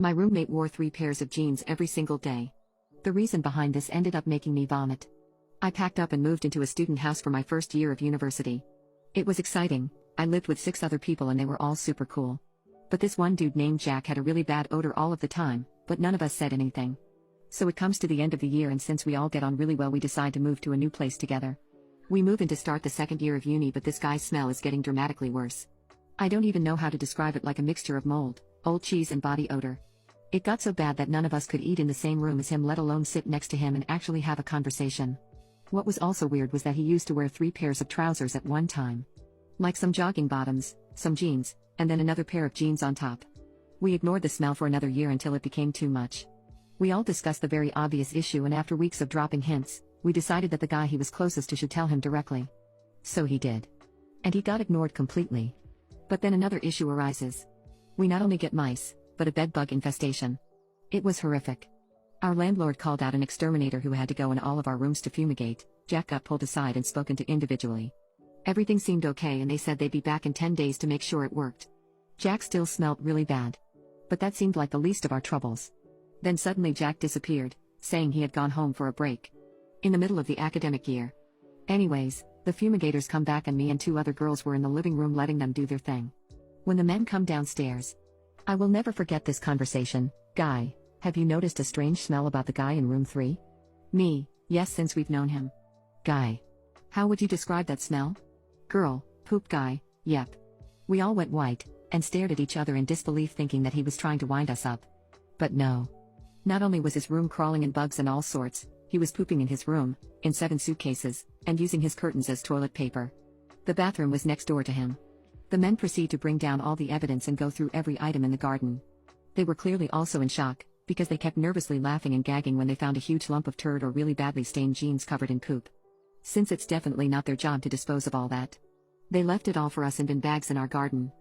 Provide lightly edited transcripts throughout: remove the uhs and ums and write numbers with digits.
My roommate wore 3 pairs of jeans every single day. The reason behind this ended up making me vomit. I packed up and moved into a student house for my first year of university. It was exciting. I lived with 6 other people and they were all super cool. But this one dude named Jack had a really bad odor all of the time, but none of us said anything. So it comes to the end of the year and since we all get on really well we decide to move to a new place together. We move in to start the second year of uni but this guy's smell is getting dramatically worse. I don't even know how to describe it, like a mixture of mold, old cheese and body odor. It got so bad that none of us could eat in the same room as him, let alone sit next to him and actually have a conversation. What was also weird was that he used to wear 3 pairs of trousers at one time. Like some jogging bottoms, some jeans, and then another pair of jeans on top. We ignored the smell for another year until it became too much. We all discussed the very obvious issue and after weeks of dropping hints, we decided that the guy he was closest to should tell him directly. So he did. And he got ignored completely. But then another issue arises. We not only get mice, but a bed bug infestation. It was horrific. Our landlord called out an exterminator who had to go in all of our rooms to fumigate. Jack got pulled aside and spoken to individually. Everything seemed okay and they said they'd be back in 10 days to make sure it worked. Jack still smelled really bad. But that seemed like the least of our troubles. Then suddenly Jack disappeared, saying he had gone home for a break. In the middle of the academic year. Anyways, the fumigators come back and me and 2 other girls were in the living room letting them do their thing. When the men come downstairs. I will never forget this conversation. Guy, have you noticed a strange smell about the guy in room 3? Me, yes, since we've known him. Guy. How would you describe that smell? Girl, poop guy, yep. We all went white, and stared at each other in disbelief thinking that he was trying to wind us up. But no. Not only was his room crawling in bugs and all sorts, he was pooping in his room, in 7 suitcases, and using his curtains as toilet paper. The bathroom was next door to him. The men proceed to bring down all the evidence and go through every item in the garden. They were clearly also in shock, because they kept nervously laughing and gagging when they found a huge lump of turd or really badly stained jeans covered in poop. Since it's definitely not their job to dispose of all that. They left it all for us in bin bags in our garden.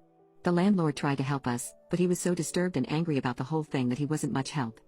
The landlord tried to help us, but he was so disturbed and angry about the whole thing that he wasn't much help.